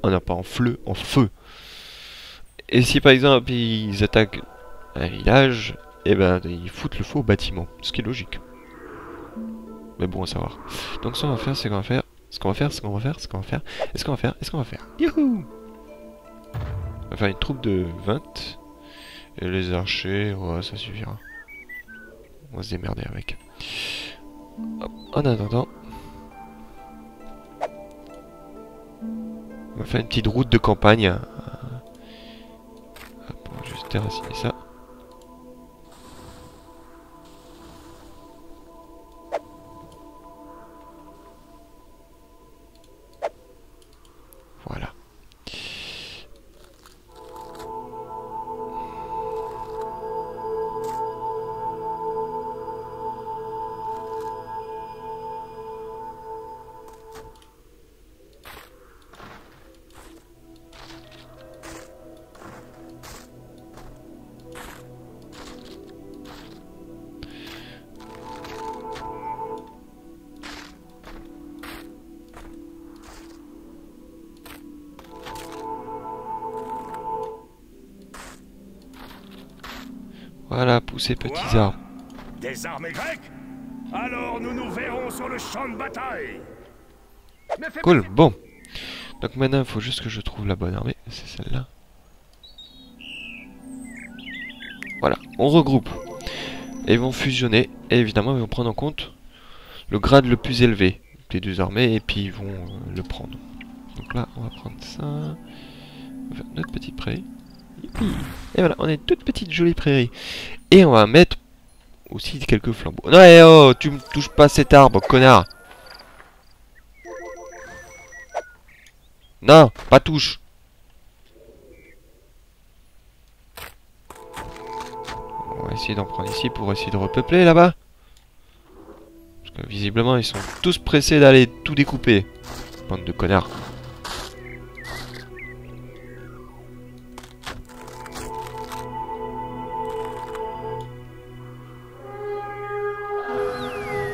On n'a pas en feu. Et si par exemple ils attaquent un village, et ben ils foutent le feu au bâtiment. Ce qui est logique. Mais bon à savoir. Donc ce qu'on va faire, c'est qu'on va faire. Ce qu'on va faire, ce qu'on va faire, ce qu'on va faire. Et ce qu'on va faire, et ce qu'on va faire. Youhou! On va faire une troupe de 20. Et les archers, ouais, ça suffira. On va se démerder avec. Hop, en attendant. On va faire une petite route de campagne. Hop, on va juste déraciner ça. Voilà. Voilà, poussez petits arbres. Des armées grecques? Alors nous nous verrons sur le champ de bataille. Cool, bon. Donc maintenant, il faut juste que je trouve la bonne armée. C'est celle-là. Voilà, on regroupe. Et ils vont fusionner. Et évidemment, ils vont prendre en compte le grade le plus élevé des deux armées. Et puis, ils vont le prendre. Donc là, on va prendre ça. On va faire notre petite prairie. Youpi. Et voilà, on a une toute petite jolie prairie. Et on va mettre aussi quelques flambeaux. Non, eh oh, tu me touches pas cet arbre, connard. Non, pas touche. On va essayer d'en prendre ici pour essayer de repeupler là-bas. Parce que visiblement, ils sont tous pressés d'aller tout découper. Bande de connards.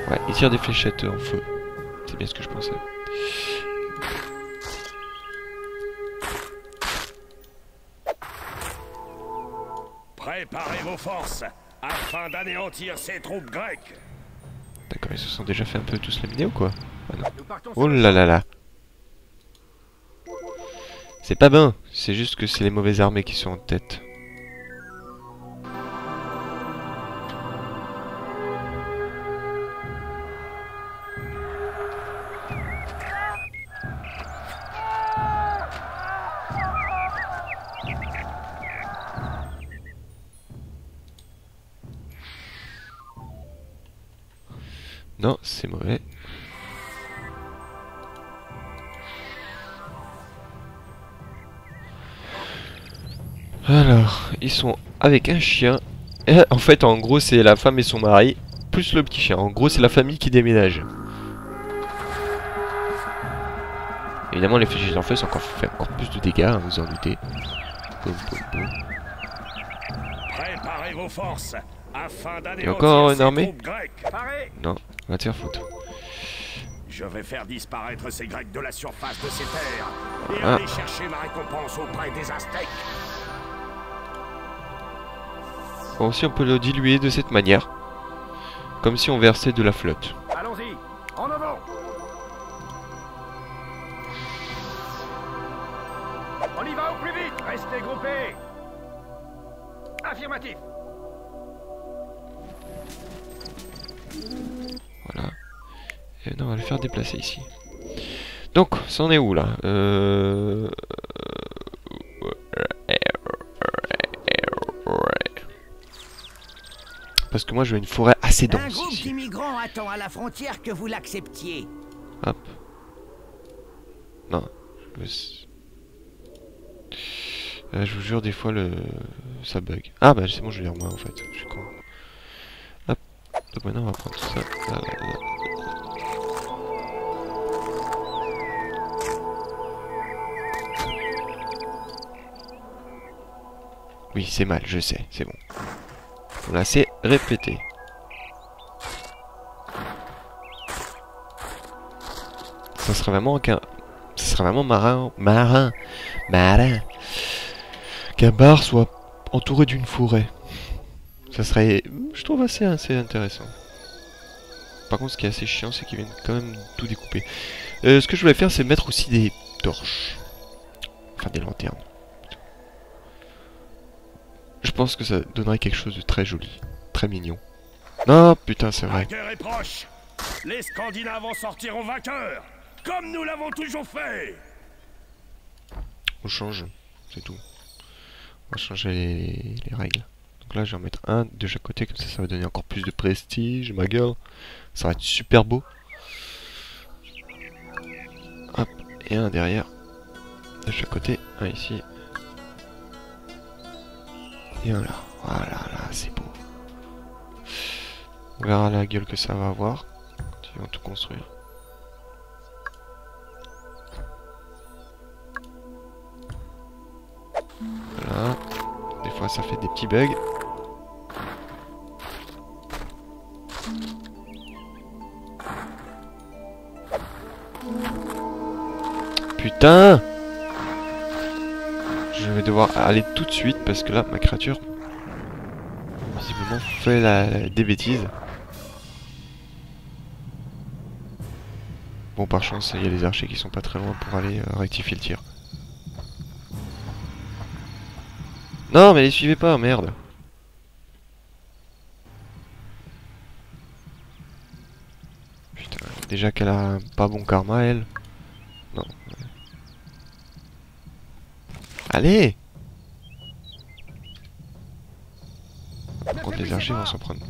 Ouais, ils tirent des fléchettes en feu. C'est bien ce que je pensais. Préparez vos forces afin d'anéantir ces troupes grecques. D'accord, ils se sont déjà fait un peu tous laminés ou quoi? Ah non. Oh là là là. C'est pas bien, c'est juste que c'est les mauvaises armées qui sont en tête. Non, c'est mauvais. Alors, ils sont avec un chien. Et en fait, en gros, c'est la femme et son mari, plus le petit chien. En gros, c'est la famille qui déménage. Évidemment, les flèches en feu fait encore plus de dégâts, hein, vous en doutez. Boum, boum, boum. Préparez vos forces afin Il y a encore une d'anéantir ces armée? troupes grecques. Parez. Non, on va te faire foutre. Je vais faire disparaître ces Grecs de la surface de ces terres et Ah. aller chercher ma récompense auprès des Aztèques. Bon, aussi, on peut le diluer de cette manière. Comme si on versait de la flotte. Allons-y, en avant. On y va au plus vite. Restez groupés. Affirmatif. Voilà. Et non, on va le faire déplacer ici. Donc, c'en est où là? Parce que moi, je veux une forêt assez Un dense groupe ici. d'immigrants attend à la frontière que vous l'acceptiez. Hop. Non. Je vous jure, des fois, ça bug. Ah bah, c'est bon, je vais dire moi en fait. Je suis con. Hop. Donc maintenant, on va prendre tout ça. Là, là, là. Oui, c'est mal, je sais, c'est bon. On l'a assez répété. Ça serait vraiment serait vraiment marin, qu'un bar soit entouré d'une forêt. Ça serait, je trouve, assez intéressant. Par contre, ce qui est assez chiant, c'est qu'ils viennent quand même tout découper. Ce que je voulais faire, c'est mettre aussi des torches. Enfin, des lanternes. Je pense que ça donnerait quelque chose de très joli. Très mignon. Non, putain, c'est La vrai. guerre est proche. Les Scandinaves en sortiront vainqueurs, comme nous l'avons toujours fait. On change, c'est tout. On va changer les règles. Donc là, je vais en mettre un de chaque côté, comme ça va donner encore plus de prestige, ma gueule. Ça va être super beau. Hop, et un derrière. De chaque côté, un ici. Et un là. Voilà, là, c'est beau. On verra la gueule que ça va avoir quand ils vont tout construire. Voilà. Des fois, ça fait des petits bugs. Putain! Je vais devoir aller tout de suite parce que là, ma créature visiblement fait des bêtises. Bon, par chance, il y a les archers qui sont pas très loin pour aller rectifier le tir. Non, mais les suivez pas, merde. Putain, déjà qu'elle a un pas bon karma, elle. Non. Allez! Par contre, les archers vont s'en prendre.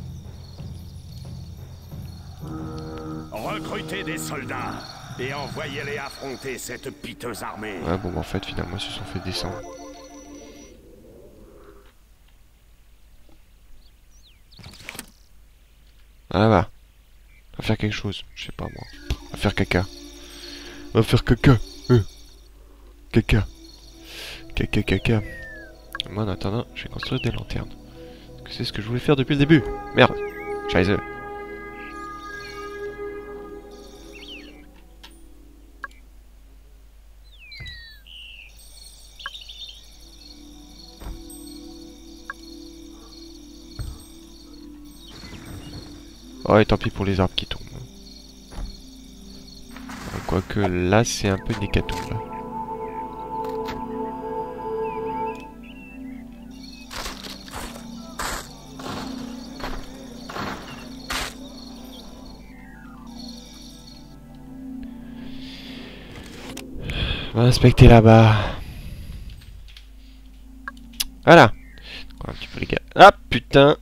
Recrutez des soldats et envoyez-les affronter cette piteuse armée. Ouais, bon, bah, en fait, finalement, ils se sont fait descendre. Ah là, va faire quelque chose, je sais pas moi. Va faire caca. Va faire caca. Caca. Caca, caca. Moi, en attendant, je vais construire des lanternes. C'est ce que je voulais faire depuis le début. Merde. Scheiße. Oh, et tant pis pour les arbres qui tombent. Quoique là, c'est un peu une hécatombe. On va inspecter là-bas. Voilà. Un petit peu les gars. Ah putain.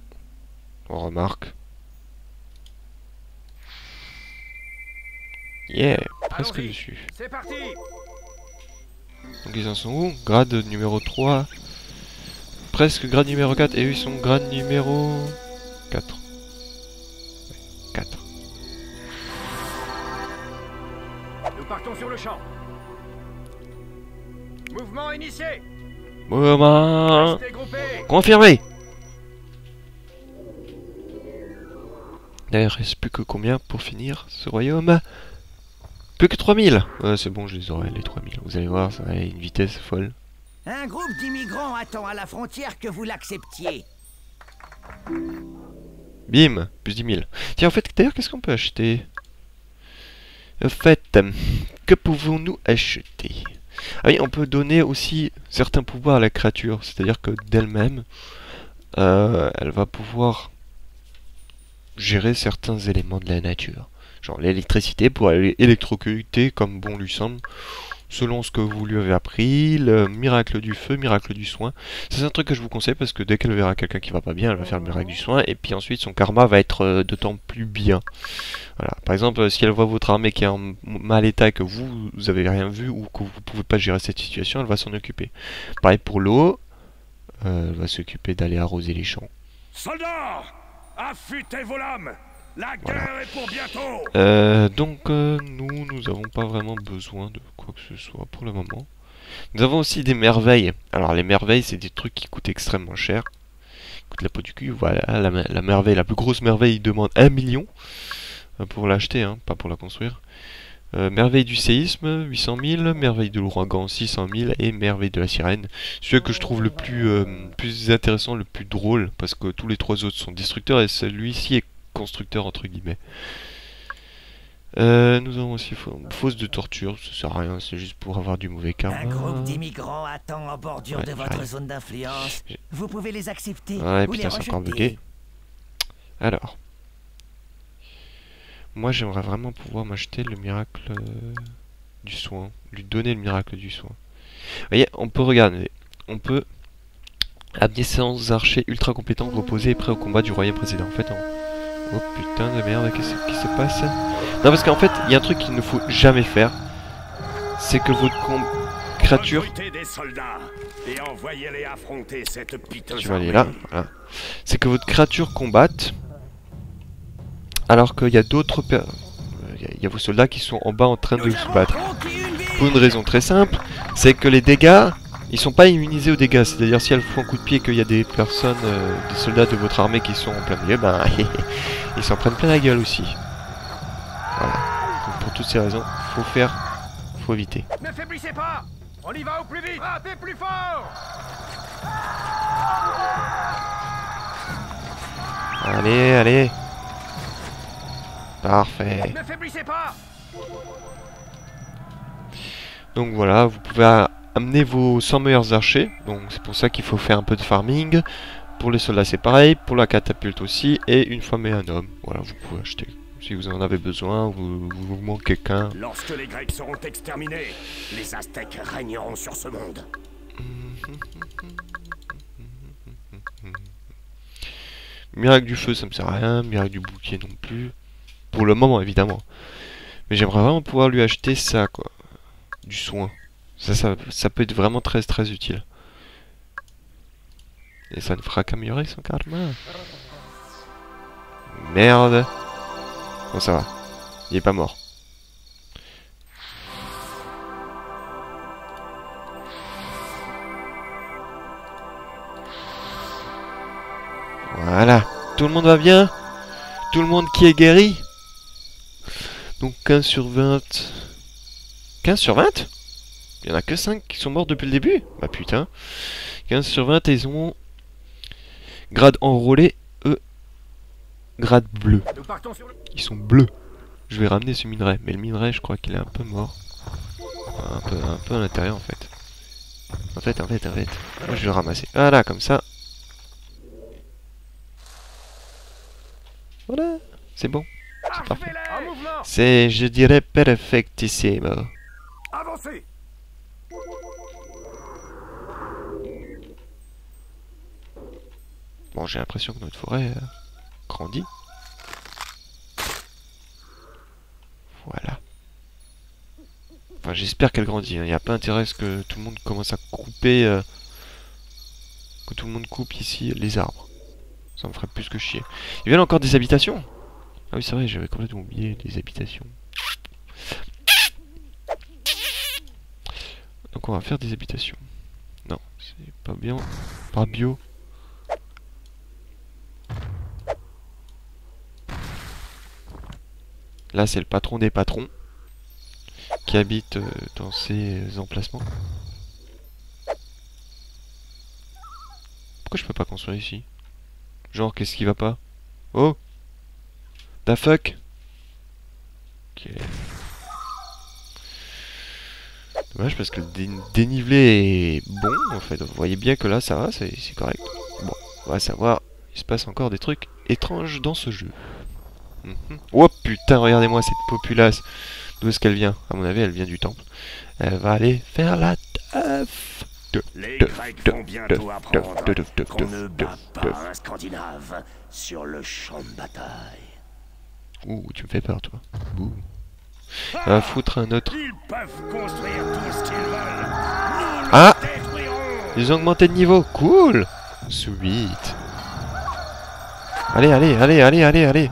On remarque. Yeah, presque dessus. C'est parti. Donc ils en sont où? Grade numéro 3. Presque grade numéro 4. Et eux ils sont grade numéro 4. Ouais, 4. Nous partons sur le champ. Mouvement initié. Mouvement Restez groupés. confirmé. D'ailleurs, il reste plus que combien pour finir ce royaume? Plus que 3000. Ouais, c'est bon, je les aurai, les 3000. Vous allez voir, ça va à une vitesse folle. Un groupe d'immigrants attend à la frontière que vous l'acceptiez. Bim, plus 10 000. Tiens, en fait, d'ailleurs, qu'est-ce qu'on peut acheter? En fait, que pouvons-nous acheter? Ah oui, on peut donner aussi certains pouvoirs à la créature. C'est-à-dire que d'elle-même, elle va pouvoir gérer certains éléments de la nature. Genre l'électricité pour aller électrocuter comme bon lui semble, selon ce que vous lui avez appris, le miracle du feu, miracle du soin. C'est un truc que je vous conseille parce que dès qu'elle verra quelqu'un qui va pas bien, elle va faire le miracle du soin et puis ensuite son karma va être d'autant plus bien. Voilà. Par exemple, si elle voit votre armée qui est en mal état et que vous avez rien vu ou que vous pouvez pas gérer cette situation, elle va s'en occuper. Pareil pour l'eau, elle va s'occuper d'aller arroser les champs. Soldats, affûtez vos lames. La guerre est pour bientôt. Donc nous avons pas vraiment besoin de quoi que ce soit pour le moment. Nous avons aussi des merveilles. Alors les merveilles, c'est des trucs qui coûtent extrêmement cher. Qui coûtent la peau du cul. Voilà, la merveille, la plus grosse merveille, demande 1 million pour l'acheter, hein, pas pour la construire. Merveille du séisme, 800 000. Merveille de l'ouragan, 600 000. Et Merveille de la sirène, celui que je trouve le plus intéressant, le plus drôle, parce que tous les trois autres sont destructeurs et celui-ci est constructeur entre guillemets. Nous avons aussi fosse de torture, ça sert à rien, c'est juste pour avoir du mauvais karma. Un groupe d'immigrants attend en bordure Ouais, de votre zone d'influence. Vous pouvez les accepter Ouais, ou putain, les c'est encore rejeter. bugué. Alors. Moi, j'aimerais vraiment pouvoir m'acheter le miracle du soin. Lui donner le miracle du soin. Vous voyez, on peut regarder. On peut amener 100 archers ultra compétents, reposés et prêts au combat du royaume précédent. En fait, oh putain de merde, qu'est-ce qui se passe? Non, parce qu'en fait, il y a un truc qu'il ne faut jamais faire. C'est que votre créature... Recrutez des soldats et envoyez-les affronter cette piteuse Tu vas aller armée. là, voilà. C'est que votre créature combatte... Alors qu'il y a d'autres... Il y a vos soldats qui sont en bas en train de se battre. Pour une raison très simple, c'est que les dégâts, ils sont pas immunisés aux dégâts. C'est-à-dire si elles font un coup de pied et qu'il y a des personnes, des soldats de votre armée qui sont en plein milieu, ben ils s'en prennent plein la gueule aussi. Voilà. Donc pour toutes ces raisons, faut éviter. Ne faiblissez pas. On y va au plus vite. Frappez plus fort. Allez, allez. Parfait. Ne faiblissez pas. Donc voilà, vous pouvez amener vos 100 meilleurs archers. Donc c'est pour ça qu'il faut faire un peu de farming. Pour les soldats c'est pareil, pour la catapulte aussi. Et une femme et un homme. Voilà, vous pouvez acheter. Si vous en avez besoin, vous manquez qu'un. Lorsque les Grecs seront exterminés, les Aztèques régneront sur ce monde. Miracle du feu ça me sert à rien, miracle du bouquet non plus. Pour le moment évidemment. Mais j'aimerais vraiment pouvoir lui acheter ça quoi. Du soin. Ça peut être vraiment très très utile. Et ça ne fera qu'améliorer son karma. Merde. Bon ça va. Il est pas mort. Voilà. Tout le monde va bien? Tout le monde qui est guéri? Donc 15 sur 20. 15 sur 20? Il y en a que 5 qui sont morts depuis le début? Bah putain. 15 sur 20 et ils ont... Grade enrôlé, eux. Grade bleu. Nous partons sur le... Ils sont bleus. Je vais ramener ce minerai. Mais le minerai, je crois qu'il est un peu mort. Enfin, un peu à l'intérieur en fait. En fait. Moi je vais le ramasser. Voilà, comme ça. Voilà. C'est bon. C'est parfait. En mouvement. C'est, je dirais, perfectissimo. Avancez. Bon, j'ai l'impression que notre forêt grandit. Voilà. Enfin, j'espère qu'elle grandit. Il n'y a pas intérêt à ce que tout le monde commence à couper... que tout le monde coupe ici les arbres. Ça me ferait plus que chier. Il y a encore des habitations? Ah oui, c'est vrai, j'avais complètement oublié les habitations. Donc on va faire des habitations. Non, c'est pas bien. Pas bio. Là, c'est le patron des patrons qui habite dans ces emplacements. Pourquoi je peux pas construire ici? Genre, qu'est-ce qui va pas? Oh! Da fuck! Ok. Dommage parce que le dénivelé est bon en fait. Vous voyez bien que là ça va, c'est correct. Bon, on va savoir, il se passe encore des trucs étranges dans ce jeu. Oh putain, regardez-moi cette populace. D'où est-ce qu'elle vient? À mon avis, elle vient du temple. Elle va aller faire la teuf. Les Grecs vont bientôt apprendre qu'on ne bat pas un Scandinave sur le champ de bataille. Ouh, tu me fais peur, toi. Ouh. On va foutre un autre. Ils peuvent construire tout ce qu'ils veulent. Nous Ah! les détruirons. Ils ont augmenté de niveau. Cool! Sweet. Allez.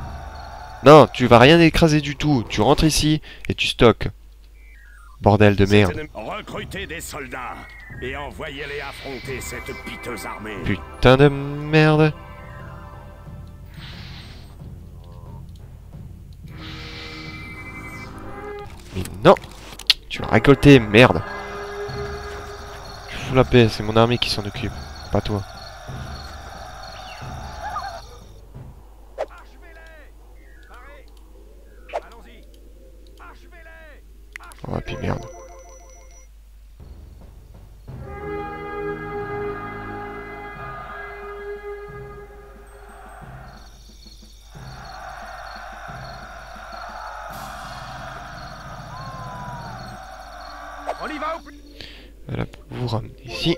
Non, tu vas rien écraser du tout. Tu rentres ici et tu stockes. Bordel de merde. Recrutez des soldats et envoyez-les affronter cette piteuse armée. Putain de merde. Mais Non! Tu l'as récolté, merde! Je fous la paix, c'est mon armée qui s'en occupe, pas toi. Oh, puis merde. On y va. Voilà, pour vous ramener ici.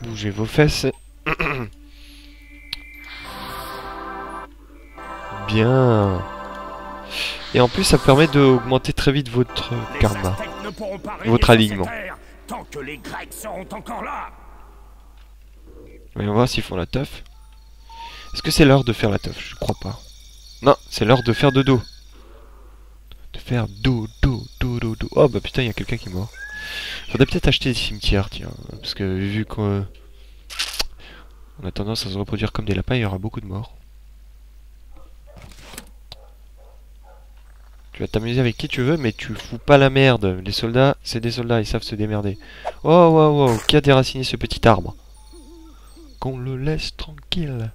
Bougez vos fesses. Bien. Et en plus, ça permet d'augmenter très vite votre karma. Votre alignement. Tant que les Grecs seront encore là. Voyons voir s'ils font la teuf. Est-ce que c'est l'heure de faire la teuf? Je crois pas. Non, c'est l'heure de faire dodo. De faire dodo. Oh bah putain, il y a quelqu'un qui est mort. Faudrait peut-être acheter des cimetières, tiens. Parce que vu qu'on a tendance à se reproduire comme des lapins, il y aura beaucoup de morts. Tu vas t'amuser avec qui tu veux, mais tu fous pas la merde. Les soldats, c'est des soldats, ils savent se démerder. Oh, wow, wow, qui a déraciné ce petit arbre? Qu'on le laisse tranquille.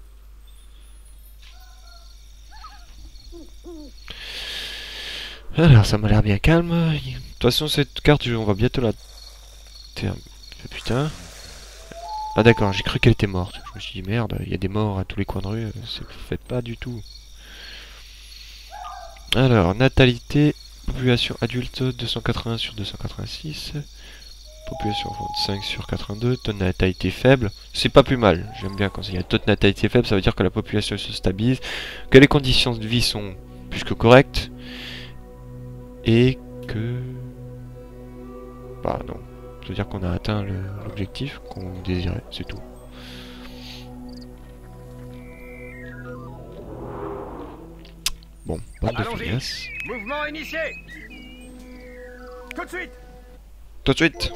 Alors, ça m'a l'air bien calme. De toute façon, cette carte, on va bientôt la... Putain. Ah d'accord, j'ai cru qu'elle était morte. Je me suis dit, merde, il y a des morts à tous les coins de rue. C'est fait pas du tout. Alors, natalité, population adulte 280 sur 286, population 25 sur 82, taux de natalité faible, c'est pas plus mal, j'aime bien quand il y a taux de natalité faible, ça veut dire que la population se stabilise, que les conditions de vie sont plus que correctes, et que... Bah non, ça veut dire qu'on a atteint l'objectif qu'on désirait, c'est tout. Bon, bande de finesse. Mouvement initié. Tout de suite. Tout de suite.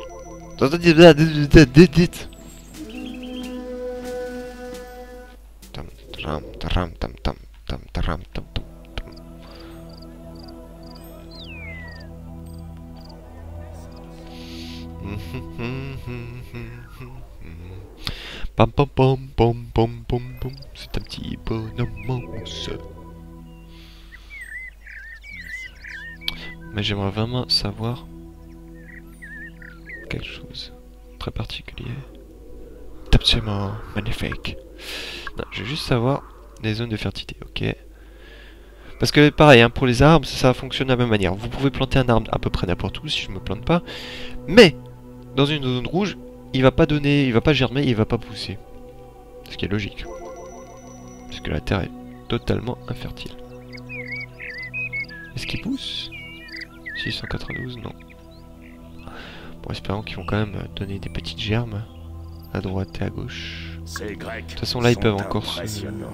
Pam pam pam pam pam pam pam. C'est un petit bonhomme mousse. Mais j'aimerais vraiment savoir quelque chose de très particulier. Absolument magnifique. Non, je veux juste savoir les zones de fertilité, ok. Parce que pareil, hein, pour les arbres, ça fonctionne de la même manière. Vous pouvez planter un arbre à peu près n'importe où si je me plante pas. Mais dans une zone rouge, il va pas donner, il va pas germer, il va pas pousser. Ce qui est logique. Parce que la terre est totalement infertile. Est-ce qu'il pousse? 692, non. Bon, espérons qu'ils vont quand même donner des petites germes à droite et à gauche. Ces Grecs. De toute façon, là, ils peuvent encore se... impressionnants.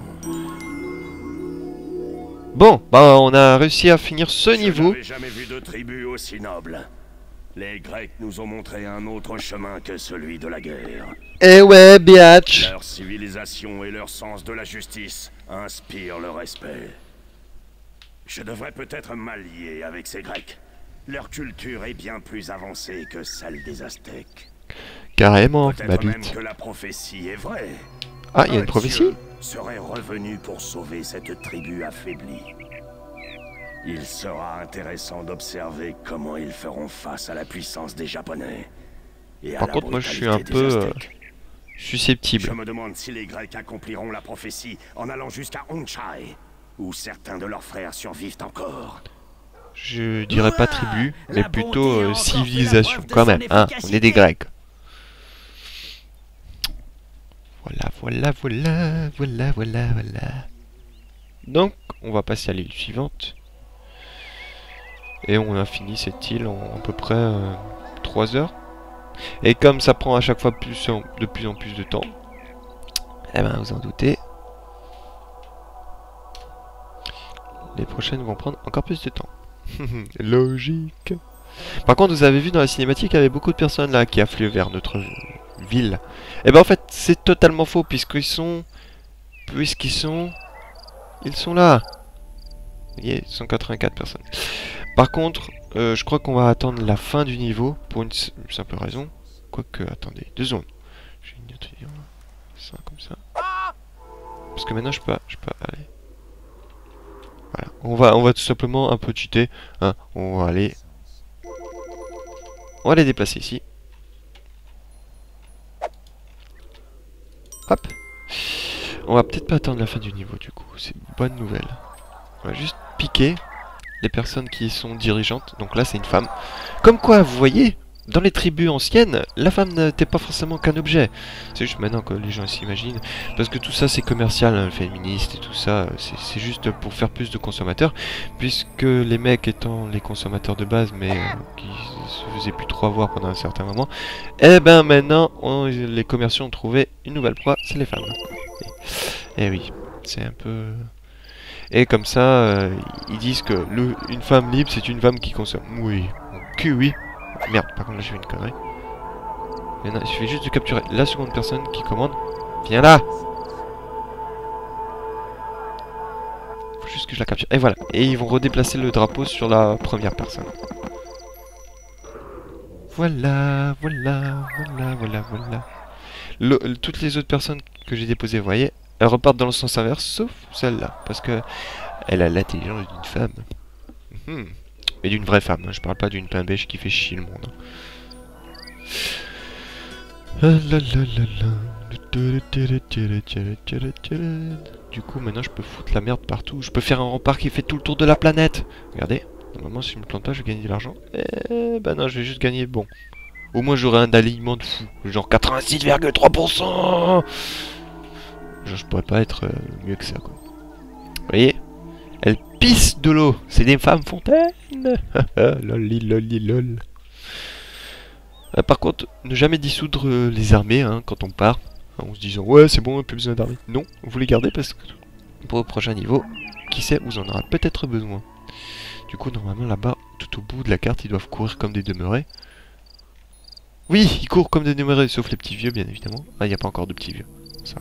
Bon, bah, on a réussi à finir ce niveau. Je n'avais jamais vu de tribu aussi noble. Les Grecs nous ont montré un autre chemin que celui de la guerre. Eh ouais, biatch. Leur civilisation et leur sens de la justice inspirent le respect. Je devrais peut-être m'allier avec ces Grecs. Leur culture est bien plus avancée que celle des Aztèques. Carrément, ma Peut-être même bite. que la prophétie est vraie. Ah, il y a Un une prophétie? dieu serait revenu pour sauver cette tribu affaiblie. Il sera intéressant d'observer comment ils feront face à la puissance des Japonais. Et à Par la contre, moi, je suis brutalité un des peu Aztèques. susceptible. Je me demande si les Grecs accompliront la prophétie en allant jusqu'à Hongshai, où certains de leurs frères survivent encore. Je dirais pas tribu, mais La plutôt bonté a encore fait la civilisation preuve de quand son même, hein. On est efficacité. des Grecs. Voilà. Donc, on va passer à l'île suivante. Et on a fini cette île en à peu près 3 heures. Et comme ça prend à chaque fois de plus en plus de temps, eh ben vous en doutez, les prochaines vont prendre encore plus de temps. Logique. Par contre, vous avez vu dans la cinématique, il y avait beaucoup de personnes là qui affluaient vers notre ville. Et ben en fait, c'est totalement faux puisqu'ils sont là. Vous voyez, 184 personnes. Par contre, je crois qu'on va attendre la fin du niveau pour une simple raison. Quoique, attendez, 2 secondes. Je vais dire ça comme ça. Parce que maintenant je peux aller. Voilà, on va tout simplement un peu cheater. Hein. On va les déplacer ici. Hop. On va peut-être pas attendre la fin du niveau du coup. C'est une bonne nouvelle. On va juste piquer les personnes qui sont dirigeantes. Donc là c'est une femme. Comme quoi, vous voyez, dans les tribus anciennes, la femme n'était pas forcément qu'un objet. C'est juste maintenant que les gens s'imaginent. Parce que tout ça c'est commercial, hein, le féministe et tout ça. C'est juste pour faire plus de consommateurs. Puisque les mecs étant les consommateurs de base, mais qui se faisaient plus trop avoir pendant un certain moment. Et ben maintenant, les commerciaux ont trouvé une nouvelle proie, c'est les femmes. Et oui, c'est un peu... Et comme ça, ils disent que une femme libre, c'est une femme qui consomme. Oui, mon cul, oui. Merde, par contre là j'ai fait une connerie. Maintenant, il suffit juste de capturer la seconde personne qui commande. Viens là. Faut juste que je la capture. Et voilà. Et ils vont redéplacer le drapeau sur la première personne. Voilà, voilà, voilà, voilà, voilà. Toutes les autres personnes que j'ai déposées, vous voyez, elles repartent dans le sens inverse, sauf celle-là. Parce que elle a l'intelligence d'une femme. Mais d'une vraie femme, hein. Je parle pas d'une pimbèche qui fait chier le monde. Du coup, maintenant je peux foutre la merde partout. Je peux faire un rempart qui fait tout le tour de la planète. Regardez, normalement si je me plante pas, je vais gagner de l'argent. Eh ben non, je vais juste gagner, bon. Au moins j'aurai un alignement de fou. Genre 86,3%. Genre je pourrais pas être mieux que ça, quoi. Vous voyez? Elles pissent de l'eau. C'est des femmes fontaines. Loli, loli, lol. Par contre, ne jamais dissoudre les armées hein, quand on part. En se disant, ouais, c'est bon, plus besoin d'armée. Non, vous les gardez parce que pour le prochain niveau, qui sait, vous en aurez peut-être besoin. Du coup, normalement, là-bas, tout au bout de la carte, ils doivent courir comme des demeurés. Oui, ils courent comme des demeurés, sauf les petits vieux, bien évidemment. Ah, il n'y a pas encore de petits vieux. Ça.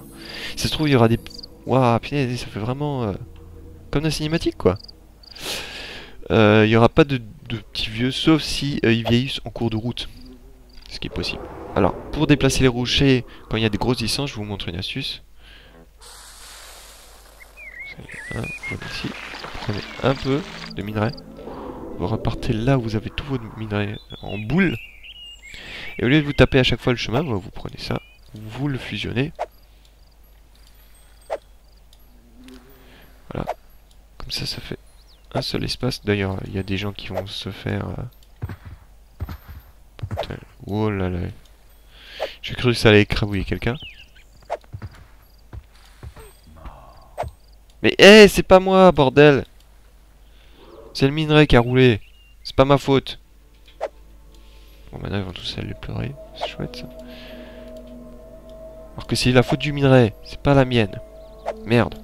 Si ça se trouve, il y aura des... Waouh, punaise, ça fait vraiment... comme la cinématique, quoi. Il n'y aura pas de petits vieux, sauf si ils vieillissent en cours de route. Ce qui est possible. Alors, pour déplacer les rochers, quand il y a des grosses distances, je vous montre une astuce. Vous ici, prenez un peu de minerai. Vous repartez là où vous avez tout votre minerai en boule. Et au lieu de vous taper à chaque fois le chemin, vous prenez ça, vous le fusionnez. Voilà. Comme ça, ça fait un seul espace. D'ailleurs, il y a des gens qui vont se faire... Oh là là. J'ai cru que ça allait écrabouiller quelqu'un. Mais hé, c'est pas moi, bordel. C'est le minerai qui a roulé. C'est pas ma faute. Bon, maintenant ils vont tous aller pleurer. C'est chouette ça. Alors que c'est la faute du minerai. C'est pas la mienne. Merde.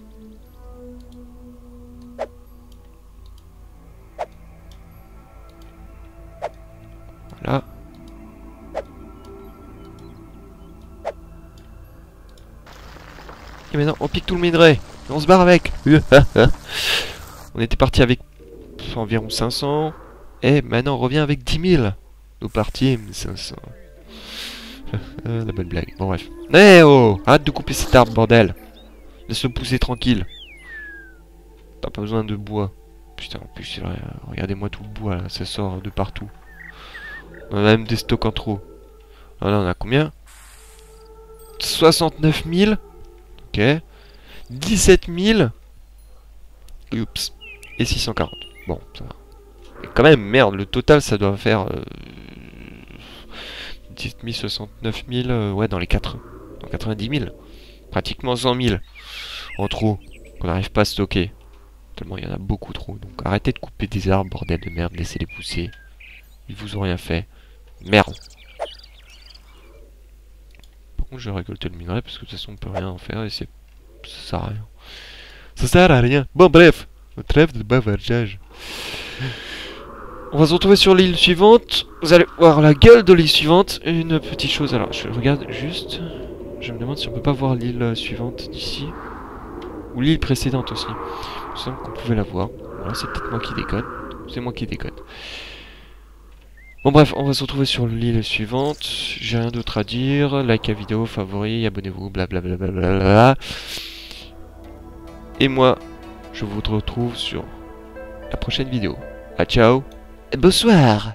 Voilà. Et maintenant on pique tout le minerai. Et on se barre avec. On était parti avec environ 500. Et maintenant on revient avec 10 000. Nous partis 500. La bonne blague. Bon bref. Eh oh, arrête de couper cet arbre, bordel. Laisse-le pousser tranquille. T'as pas besoin de bois. Putain, en plus, regardez-moi tout le bois là, ça sort de partout. On a même des stocks en trop. Alors là, on a combien? 69 000. Ok. 17 000. Oups. Et 640. Bon, ça va. Mais quand même, merde, le total, ça doit faire... 10 000, 69 000, ouais, dans les 90 000. Pratiquement 100 000 en trop, qu'on n'arrive pas à stocker. Tellement il y en a beaucoup trop. Donc arrêtez de couper des arbres, bordel de merde, laissez-les pousser. Ils vous ont rien fait. Merde. Par contre, je vais récolter le minerai parce que de toute façon, on peut rien en faire et ça sert à rien. Ça sert à rien. Bon, bref, trêve de bavardage. On va se retrouver sur l'île suivante. Vous allez voir la gueule de l'île suivante. Une petite chose. Alors, je regarde juste. Je me demande si on peut pas voir l'île suivante d'ici. Ou l'île précédente aussi. Il me semble qu'on pouvait la voir. Voilà, c'est peut-être moi qui déconne. C'est moi qui déconne. Bon bref, on va se retrouver sur l'île suivante. J'ai rien d'autre à dire. Like la vidéo, favori, abonnez-vous, blablabla. Et moi, je vous retrouve sur la prochaine vidéo. Ah ciao et bonsoir.